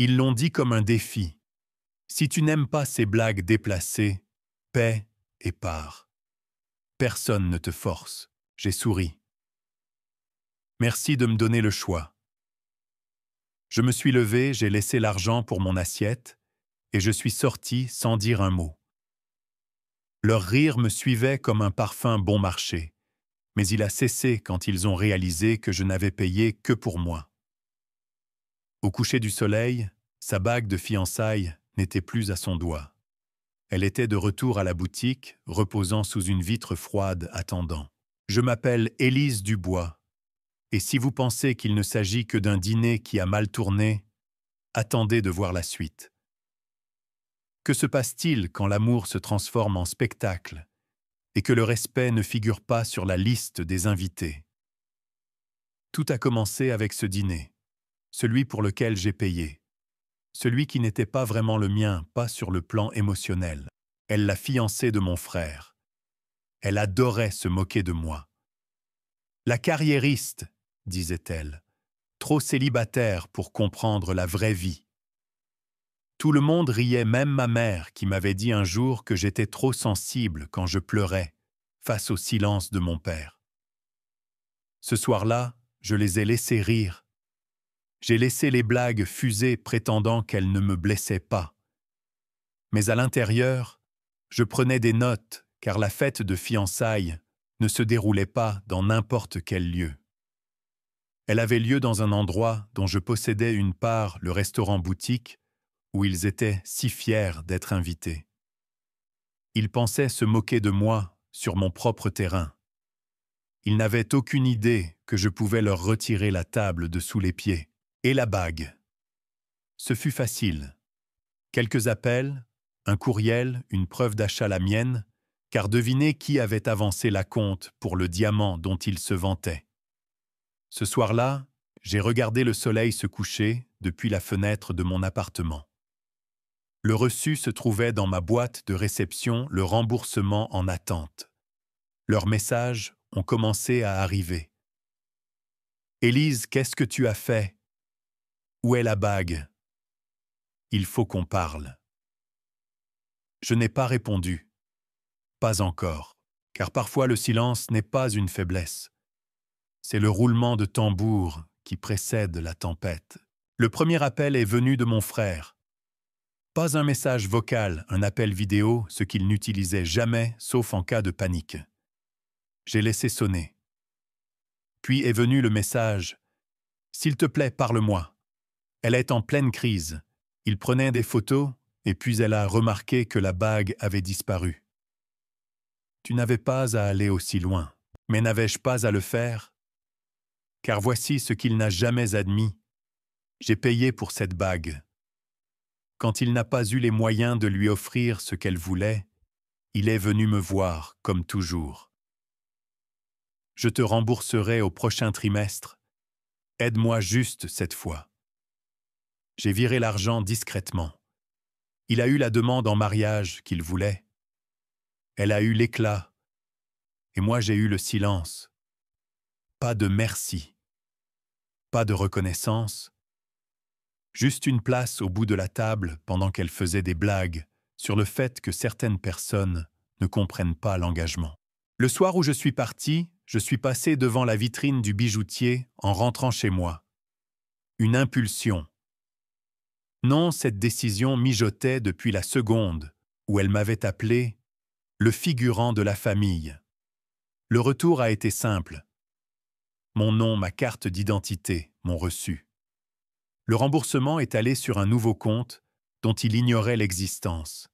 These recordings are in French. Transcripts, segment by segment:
Ils l'ont dit comme un défi. Si tu n'aimes pas ces blagues déplacées, paie et pars. Personne ne te force. J'ai souri. Merci de me donner le choix. Je me suis levé, j'ai laissé l'argent pour mon assiette, et je suis sorti sans dire un mot. Leur rire me suivait comme un parfum bon marché, mais il a cessé quand ils ont réalisé que je n'avais payé que pour moi. Au coucher du soleil, sa bague de fiançailles n'était plus à son doigt. Elle était de retour à la boutique, reposant sous une vitre froide attendant. Je m'appelle Élise Dubois, et si vous pensez qu'il ne s'agit que d'un dîner qui a mal tourné, attendez de voir la suite. Que se passe-t-il quand l'amour se transforme en spectacle et que le respect ne figure pas sur la liste des invités? Tout a commencé avec ce dîner, celui pour lequel j'ai payé, celui qui n'était pas vraiment le mien, pas sur le plan émotionnel. Elle l'a fiancé de mon frère. Elle adorait se moquer de moi. La carriériste, disait-elle, trop célibataire pour comprendre la vraie vie. Tout le monde riait, même ma mère qui m'avait dit un jour que j'étais trop sensible quand je pleurais face au silence de mon père. Ce soir-là, je les ai laissés rire. J'ai laissé les blagues fuser prétendant qu'elles ne me blessaient pas. Mais à l'intérieur, je prenais des notes car la fête de fiançailles ne se déroulait pas dans n'importe quel lieu. Elle avait lieu dans un endroit dont je possédais une part, le restaurant-boutique, où ils étaient si fiers d'être invités. Ils pensaient se moquer de moi sur mon propre terrain. Ils n'avaient aucune idée que je pouvais leur retirer la table de sous les pieds. Et la bague. Ce fut facile. Quelques appels, un courriel, une preuve d'achat la mienne, car devinez qui avait avancé la compte pour le diamant dont il se vantait. Ce soir-là, j'ai regardé le soleil se coucher depuis la fenêtre de mon appartement. Le reçu se trouvait dans ma boîte de réception, le remboursement en attente. Leurs messages ont commencé à arriver. « Élise, qu'est-ce que tu as fait? Où est la bague? Il faut qu'on parle. » Je n'ai pas répondu. Pas encore, car parfois le silence n'est pas une faiblesse. C'est le roulement de tambour qui précède la tempête. Le premier appel est venu de mon frère. Pas un message vocal, un appel vidéo, ce qu'il n'utilisait jamais, sauf en cas de panique. J'ai laissé sonner. Puis est venu le message « S'il te plaît, parle-moi. » Elle est en pleine crise. Il prenait des photos, et puis elle a remarqué que la bague avait disparu. Tu n'avais pas à aller aussi loin. Mais n'avais-je pas à le faire? Car voici ce qu'il n'a jamais admis. J'ai payé pour cette bague. Quand il n'a pas eu les moyens de lui offrir ce qu'elle voulait, il est venu me voir, comme toujours. Je te rembourserai au prochain trimestre. Aide-moi juste cette fois. J'ai viré l'argent discrètement. Il a eu la demande en mariage qu'il voulait. Elle a eu l'éclat. Et moi j'ai eu le silence. Pas de merci. Pas de reconnaissance. Juste une place au bout de la table pendant qu'elle faisait des blagues sur le fait que certaines personnes ne comprennent pas l'engagement. Le soir où je suis parti, je suis passé devant la vitrine du bijoutier en rentrant chez moi. Une impulsion. Non, cette décision mijotait depuis la seconde où elle m'avait appelé le figurant de la famille. Le retour a été simple. Mon nom, ma carte d'identité, mon reçu. Le remboursement est allé sur un nouveau compte dont il ignorait l'existence.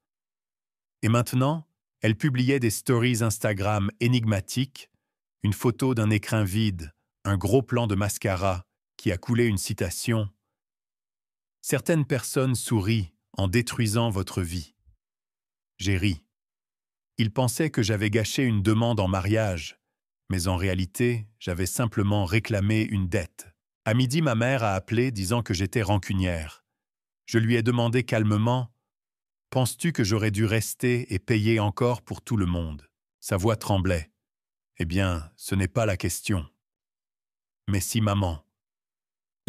Et maintenant, elle publiait des stories Instagram énigmatiques, une photo d'un écrin vide, un gros plan de mascara qui a coulé une citation. Certaines personnes sourient en détruisant votre vie. J'ai ri. Ils pensaient que j'avais gâché une demande en mariage, mais en réalité, j'avais simplement réclamé une dette. À midi, ma mère a appelé disant que j'étais rancunière. Je lui ai demandé calmement « Penses-tu que j'aurais dû rester et payer encore pour tout le monde ?» Sa voix tremblait. « Eh bien, ce n'est pas la question. » « Mais si, maman. »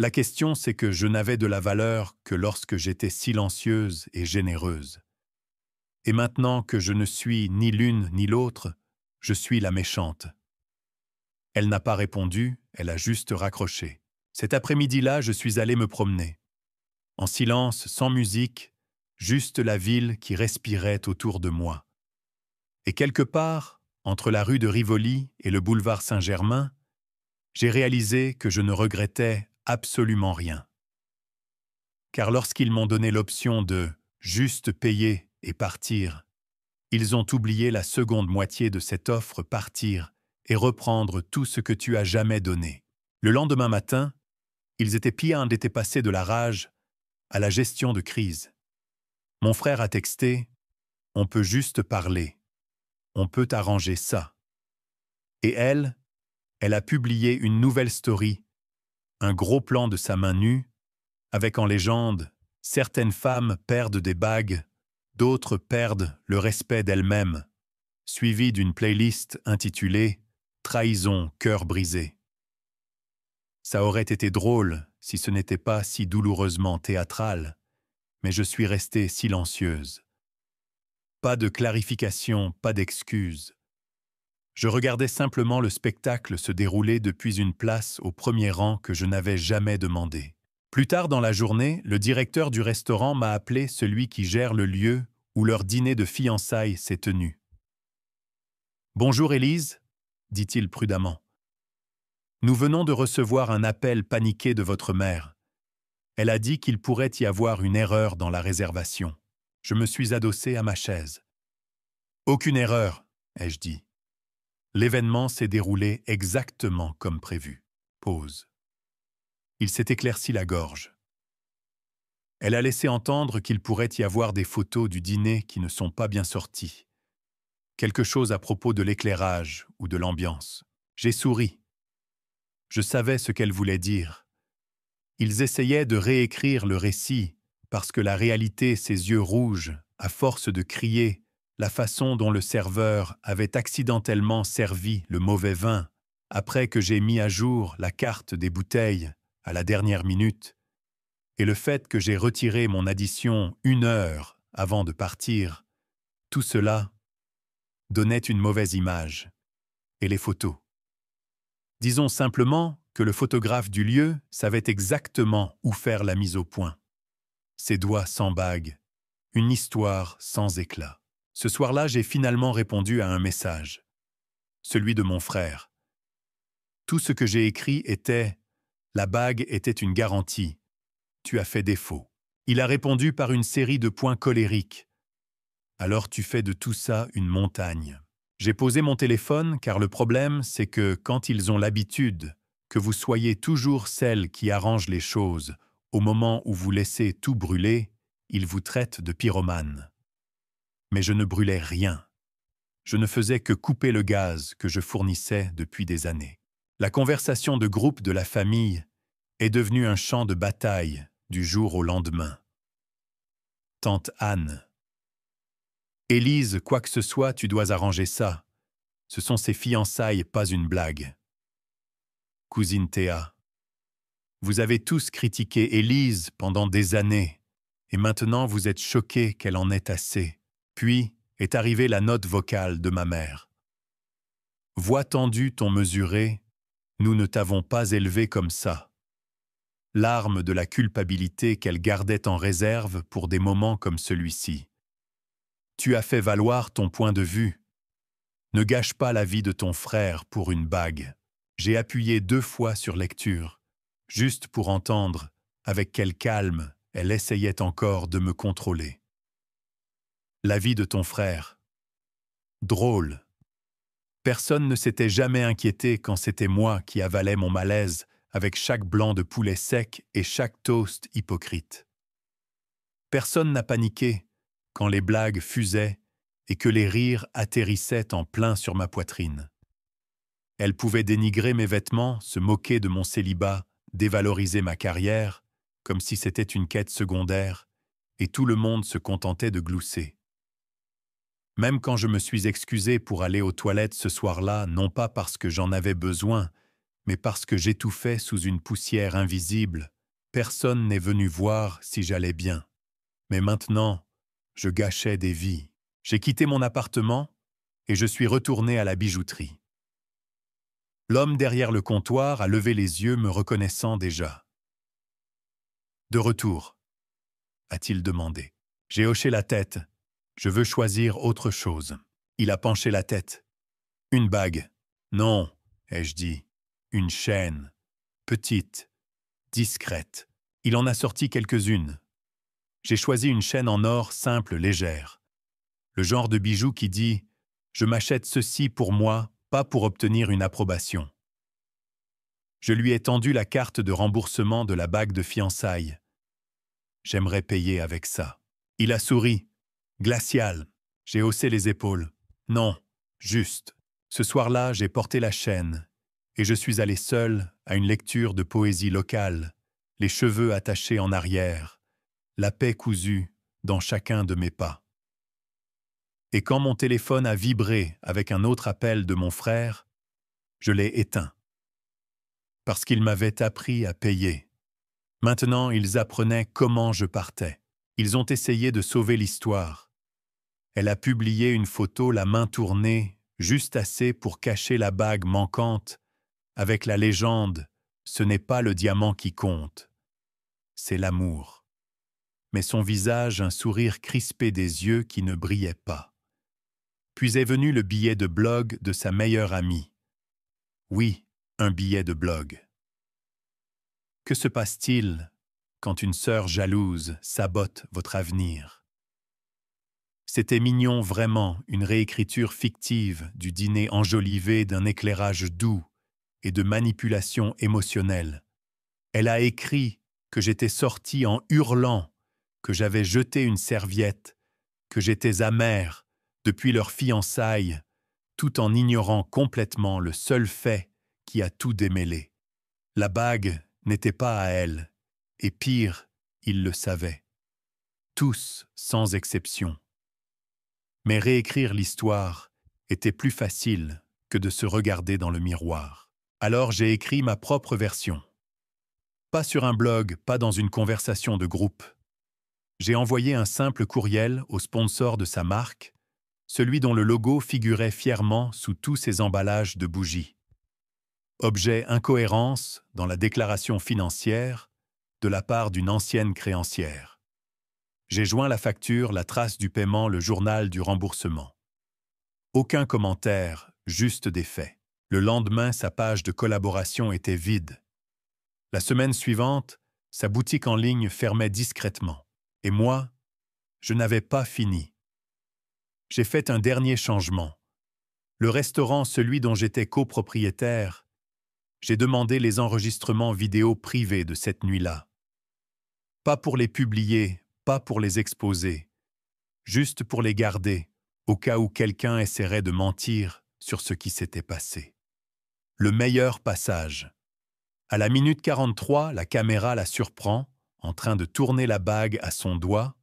La question, c'est que je n'avais de la valeur que lorsque j'étais silencieuse et généreuse. Et maintenant que je ne suis ni l'une ni l'autre, je suis la méchante. Elle n'a pas répondu, elle a juste raccroché. Cet après-midi-là, je suis allé me promener. En silence, sans musique, juste la ville qui respirait autour de moi. Et quelque part, entre la rue de Rivoli et le boulevard Saint-Germain, j'ai réalisé que je ne regrettais absolument rien. Car lorsqu'ils m'ont donné l'option de juste payer et partir, ils ont oublié la seconde moitié de cette offre partir et reprendre tout ce que tu as jamais donné. Le lendemain matin, ils étaient étaient passés de la rage à la gestion de crise. Mon frère a texté « On peut juste parler. On peut arranger ça. » Et elle a publié une nouvelle story, un gros plan de sa main nue, avec en légende « Certaines femmes perdent des bagues, d'autres perdent le respect d'elles-mêmes », suivi d'une playlist intitulée « Trahison, cœur brisé ». Ça aurait été drôle si ce n'était pas si douloureusement théâtral, mais je suis restée silencieuse. Pas de clarification, pas d'excuses. Je regardais simplement le spectacle se dérouler depuis une place au premier rang que je n'avais jamais demandé. Plus tard dans la journée, le directeur du restaurant m'a appelé celui qui gère le lieu où leur dîner de fiançailles s'est tenu. « Bonjour Élise, » dit-il prudemment. « Nous venons de recevoir un appel paniqué de votre mère. Elle a dit qu'il pourrait y avoir une erreur dans la réservation. » Je me suis adossé à ma chaise. « Aucune erreur, » ai-je dit. L'événement s'est déroulé exactement comme prévu. Pause. Il s'est éclairci la gorge. Elle a laissé entendre qu'il pourrait y avoir des photos du dîner qui ne sont pas bien sorties. Quelque chose à propos de l'éclairage ou de l'ambiance. J'ai souri. Je savais ce qu'elle voulait dire. Ils essayaient de réécrire le récit parce que la réalité, ses yeux rouges, à force de crier, la façon dont le serveur avait accidentellement servi le mauvais vin après que j'ai mis à jour la carte des bouteilles à la dernière minute, et le fait que j'ai retiré mon addition 1 heure avant de partir, tout cela donnait une mauvaise image. Et les photos. Disons simplement que le photographe du lieu savait exactement où faire la mise au point. Ses doigts sans bague, une histoire sans éclat. Ce soir-là, j'ai finalement répondu à un message, celui de mon frère. Tout ce que j'ai écrit était « La bague était une garantie. Tu as fait défaut. » Il a répondu par une série de points colériques. « Alors tu fais de tout ça une montagne. » J'ai posé mon téléphone car le problème, c'est que quand ils ont l'habitude que vous soyez toujours celle qui arrange les choses, au moment où vous laissez tout brûler, ils vous traitent de pyromane. Mais je ne brûlais rien. Je ne faisais que couper le gaz que je fournissais depuis des années. La conversation de groupe de la famille est devenue un champ de bataille du jour au lendemain. Tante Anne. Élise, quoi que ce soit, tu dois arranger ça. Ce sont ses fiançailles, pas une blague. Cousine Théa. Vous avez tous critiqué Élise pendant des années, et maintenant vous êtes choqués qu'elle en ait assez. Puis est arrivée la note vocale de ma mère. Voix tendue ton mesuré, nous ne t'avons pas élevé comme ça. Larme de la culpabilité qu'elle gardait en réserve pour des moments comme celui-ci. Tu as fait valoir ton point de vue. Ne gâche pas la vie de ton frère pour une bague. J'ai appuyé 2 fois sur lecture, juste pour entendre avec quel calme elle essayait encore de me contrôler. La vie de ton frère. Drôle. Personne ne s'était jamais inquiété quand c'était moi qui avalais mon malaise avec chaque blanc de poulet sec et chaque toast hypocrite. Personne n'a paniqué quand les blagues fusaient et que les rires atterrissaient en plein sur ma poitrine. Elle pouvait dénigrer mes vêtements, se moquer de mon célibat, dévaloriser ma carrière, comme si c'était une quête secondaire, et tout le monde se contentait de glousser. Même quand je me suis excusé pour aller aux toilettes ce soir-là, non pas parce que j'en avais besoin, mais parce que j'étouffais sous une poussière invisible, Personne n'est venu voir si j'allais bien. Mais maintenant, je gâchais des vies. J'ai quitté mon appartement et je suis retourné à la bijouterie. L'homme derrière le comptoir a levé les yeux, me reconnaissant déjà. « De retour ?» a-t-il demandé. J'ai hoché la tête. Je veux choisir autre chose. Il a penché la tête. Une bague. Non, ai-je dit. Une chaîne. Petite. Discrète. Il en a sorti quelques-unes. J'ai choisi une chaîne en or simple, légère. Le genre de bijou qui dit « Je m'achète ceci pour moi, pas pour obtenir une approbation ». Je lui ai tendu la carte de remboursement de la bague de fiançailles. J'aimerais payer avec ça. Il a souri. Glacial. J'ai haussé les épaules. Non, juste. Ce soir-là, j'ai porté la chaîne et je suis allé seul à une lecture de poésie locale, les cheveux attachés en arrière, la paix cousue dans chacun de mes pas. Et quand mon téléphone a vibré avec un autre appel de mon frère, je l'ai éteint. Parce qu'ils m'avaient appris à payer. Maintenant, ils apprenaient comment je partais. Ils ont essayé de sauver l'histoire. Elle a publié une photo, la main tournée, juste assez pour cacher la bague manquante, avec la légende « Ce n'est pas le diamant qui compte, c'est l'amour ». Mais son visage, un sourire crispé des yeux qui ne brillaient pas. Puis est venu le billet de blog de sa meilleure amie. Oui, un billet de blog. Que se passe-t-il quand une sœur jalouse sabote votre avenir? C'était mignon vraiment, une réécriture fictive du dîner enjolivé d'un éclairage doux et de manipulation émotionnelle. Elle a écrit que j'étais sorti en hurlant, que j'avais jeté une serviette, que j'étais amer depuis leur fiançailles, tout en ignorant complètement le seul fait qui a tout démêlé. La bague n'était pas à elle, et pire, ils le savaient. Tous, sans exception. Mais réécrire l'histoire était plus facile que de se regarder dans le miroir. Alors j'ai écrit ma propre version. Pas sur un blog, pas dans une conversation de groupe. J'ai envoyé un simple courriel au sponsor de sa marque, celui dont le logo figurait fièrement sous tous ses emballages de bougies. Objet incohérence dans la déclaration financière de la part d'une ancienne créancière. J'ai joint la facture, la trace du paiement, le journal du remboursement. Aucun commentaire, juste des faits. Le lendemain, sa page de collaboration était vide. La semaine suivante, sa boutique en ligne fermait discrètement. Et moi, je n'avais pas fini. J'ai fait un dernier changement. Le restaurant, celui dont j'étais copropriétaire, j'ai demandé les enregistrements vidéo privés de cette nuit-là. Pas pour les publier, pas pour les exposer, juste pour les garder, au cas où quelqu'un essaierait de mentir sur ce qui s'était passé. Le meilleur passage. À la minute 43, la caméra la surprend, en train de tourner la bague à son doigt,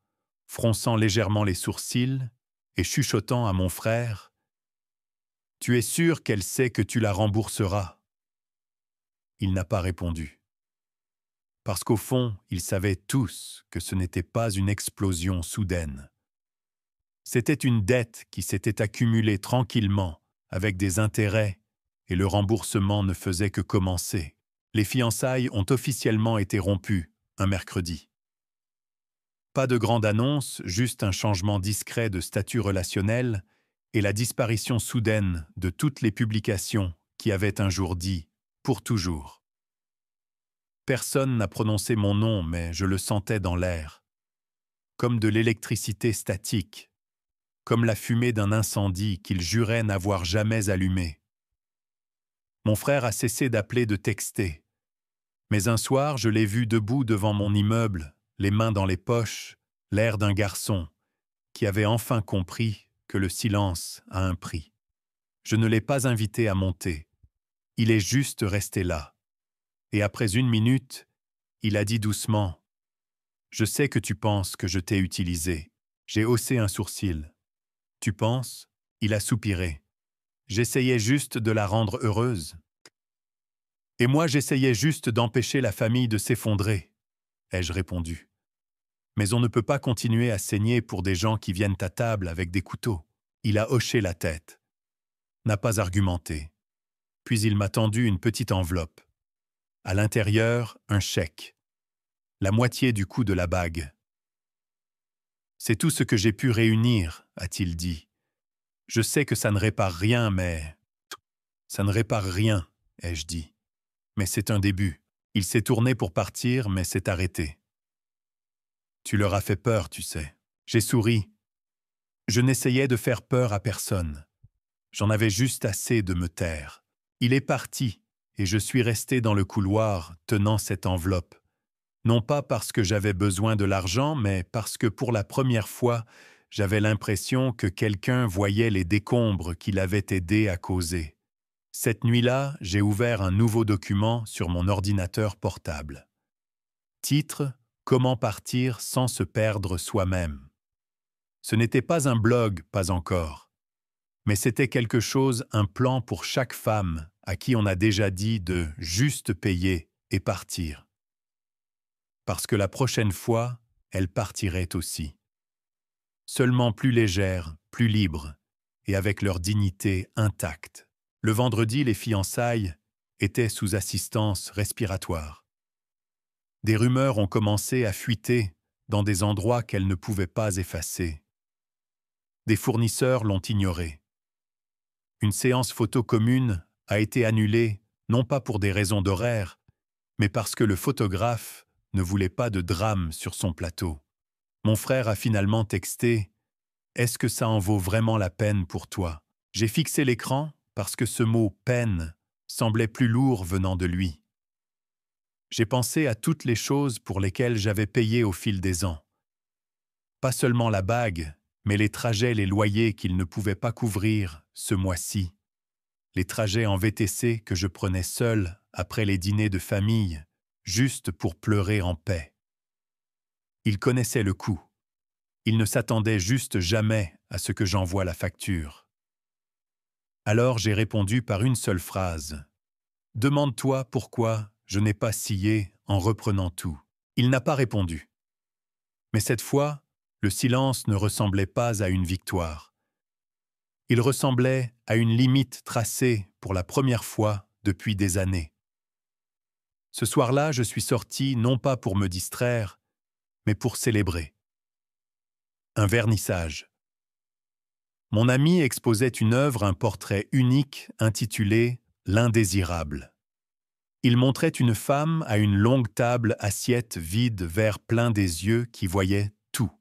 fronçant légèrement les sourcils et chuchotant à mon frère « Tu es sûr qu'elle sait que tu la rembourseras ?» Il n'a pas répondu. Parce qu'au fond, ils savaient tous que ce n'était pas une explosion soudaine. C'était une dette qui s'était accumulée tranquillement, avec des intérêts, et le remboursement ne faisait que commencer. Les fiançailles ont officiellement été rompues, un mercredi. Pas de grande annonce, juste un changement discret de statut relationnel et la disparition soudaine de toutes les publications qui avaient un jour dit « pour toujours ». Personne n'a prononcé mon nom, mais je le sentais dans l'air. Comme de l'électricité statique, comme la fumée d'un incendie qu'il jurait n'avoir jamais allumé. Mon frère a cessé d'appeler, de texter. Mais un soir, je l'ai vu debout devant mon immeuble, les mains dans les poches, l'air d'un garçon qui avait enfin compris que le silence a un prix. Je ne l'ai pas invité à monter. Il est juste resté là. Et après 1 minute, il a dit doucement « Je sais que tu penses que je t'ai utilisé. » J'ai haussé un sourcil. « Tu penses ?» Il a soupiré. « J'essayais juste de la rendre heureuse. » Et moi, j'essayais juste d'empêcher la famille de s'effondrer. ai-je répondu. Mais on ne peut pas continuer à saigner pour des gens qui viennent à table avec des couteaux. Il a hoché la tête, n'a pas argumenté. Puis il m'a tendu une petite enveloppe. À l'intérieur, un chèque. La moitié du coût de la bague. C'est tout ce que j'ai pu réunir, a-t-il dit. Je sais que ça ne répare rien, mais... Ça ne répare rien, ai-je dit. Mais c'est un début. Il s'est tourné pour partir, mais s'est arrêté. Tu leur as fait peur, tu sais. J'ai souri. Je n'essayais de faire peur à personne. J'en avais juste assez de me taire. Il est parti, et je suis resté dans le couloir, tenant cette enveloppe. Non pas parce que j'avais besoin de l'argent, mais parce que pour la première fois, j'avais l'impression que quelqu'un voyait les décombres qu'il avait aidé à causer. Cette nuit-là, j'ai ouvert un nouveau document sur mon ordinateur portable. Titre : Comment partir sans se perdre soi-même. Ce n'était pas un blog, pas encore. Mais c'était quelque chose, un plan pour chaque femme à qui on a déjà dit de juste payer et partir. Parce que la prochaine fois, elle partirait aussi. Seulement plus légère, plus libre, et avec leur dignité intacte. Le vendredi, les fiançailles étaient sous assistance respiratoire. Des rumeurs ont commencé à fuiter dans des endroits qu'elles ne pouvaient pas effacer. Des fournisseurs l'ont ignoré. Une séance photo commune a été annulée, non pas pour des raisons d'horaire, mais parce que le photographe ne voulait pas de drame sur son plateau. Mon frère a finalement texté « Est-ce que ça en vaut vraiment la peine pour toi ?» J'ai fixé l'écran parce que ce mot « peine » semblait plus lourd venant de lui. J'ai pensé à toutes les choses pour lesquelles j'avais payé au fil des ans. Pas seulement la bague, mais les trajets, les loyers qu'il ne pouvait pas couvrir ce mois-ci. Les trajets en VTC que je prenais seul après les dîners de famille, juste pour pleurer en paix. Il connaissait le coût. Il ne s'attendait juste jamais à ce que j'envoie la facture. Alors j'ai répondu par une seule phrase. « Demande-toi pourquoi je n'ai pas scié en reprenant tout. » Il n'a pas répondu. Mais cette fois, le silence ne ressemblait pas à une victoire. Il ressemblait à une limite tracée pour la première fois depuis des années. Ce soir-là, je suis sorti non pas pour me distraire, mais pour célébrer. Un vernissage. Mon ami exposait une œuvre, un portrait unique intitulé « L'indésirable ». Il montrait une femme à une longue table, assiette vide, verre plein des yeux qui voyaient tout.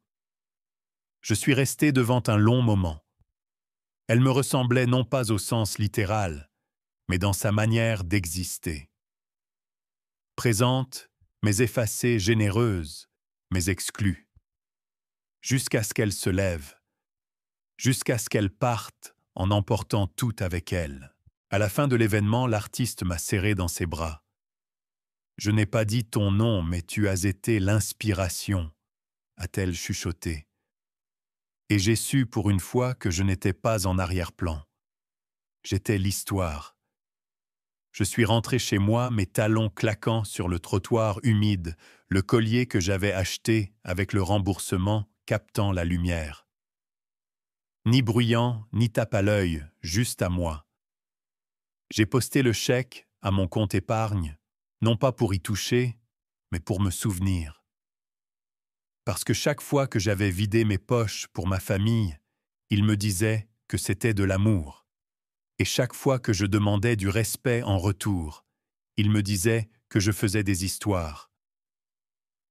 Je suis resté devant un long moment. Elle me ressemblait non pas au sens littéral, mais dans sa manière d'exister. Présente, mais effacée, généreuse, mais exclue. Jusqu'à ce qu'elle se lève. Jusqu'à ce qu'elle parte en emportant tout avec elle. À la fin de l'événement, l'artiste m'a serré dans ses bras. « Je n'ai pas dit ton nom, mais tu as été l'inspiration », a-t-elle chuchoté. Et j'ai su pour une fois que je n'étais pas en arrière-plan. J'étais l'histoire. Je suis rentré chez moi, mes talons claquant sur le trottoir humide, le collier que j'avais acheté avec le remboursement captant la lumière. Ni bruyant, ni tape à l'œil, juste à moi. J'ai posté le chèque à mon compte épargne, non pas pour y toucher, mais pour me souvenir. Parce que chaque fois que j'avais vidé mes poches pour ma famille, il me disait que c'était de l'amour. Et chaque fois que je demandais du respect en retour, il me disait que je faisais des histoires.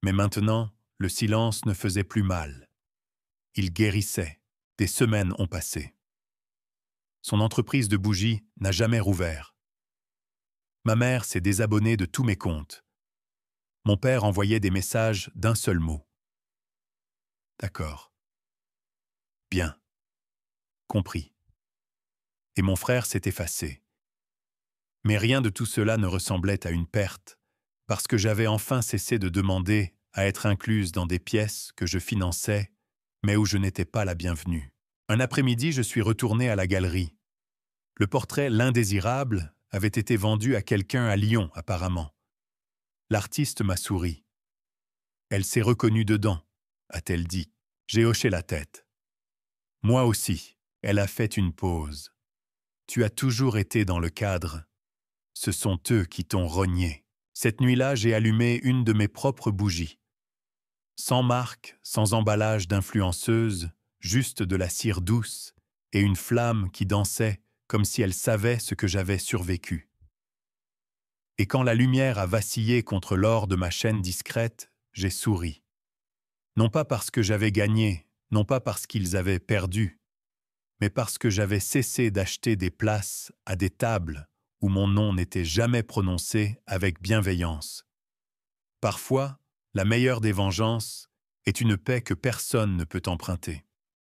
Mais maintenant, le silence ne faisait plus mal. Il guérissait. Des semaines ont passé. Son entreprise de bougies n'a jamais rouvert. Ma mère s'est désabonnée de tous mes comptes. Mon père envoyait des messages d'un seul mot. D'accord. Bien. Compris. Et mon frère s'est effacé. Mais rien de tout cela ne ressemblait à une perte, parce que j'avais enfin cessé de demander à être incluse dans des pièces que je finançais, mais où je n'étais pas la bienvenue. Un après-midi, je suis retourné à la galerie. Le portrait « L'indésirable » avait été vendu à quelqu'un à Lyon, apparemment. L'artiste m'a souri. Elle s'est reconnue dedans, a-t-elle dit. J'ai hoché la tête. Moi aussi, elle a fait une pause. Tu as toujours été dans le cadre. Ce sont eux qui t'ont rogné. Cette nuit-là, j'ai allumé une de mes propres bougies. Sans marque, sans emballage d'influenceuse, juste de la cire douce et une flamme qui dansait comme si elle savait ce que j'avais survécu. Et quand la lumière a vacillé contre l'or de ma chaîne discrète, j'ai souri. Non pas parce que j'avais gagné, non pas parce qu'ils avaient perdu, mais parce que j'avais cessé d'acheter des places à des tables où mon nom n'était jamais prononcé avec bienveillance. Parfois, la meilleure des vengeances est une paix que personne ne peut emprunter.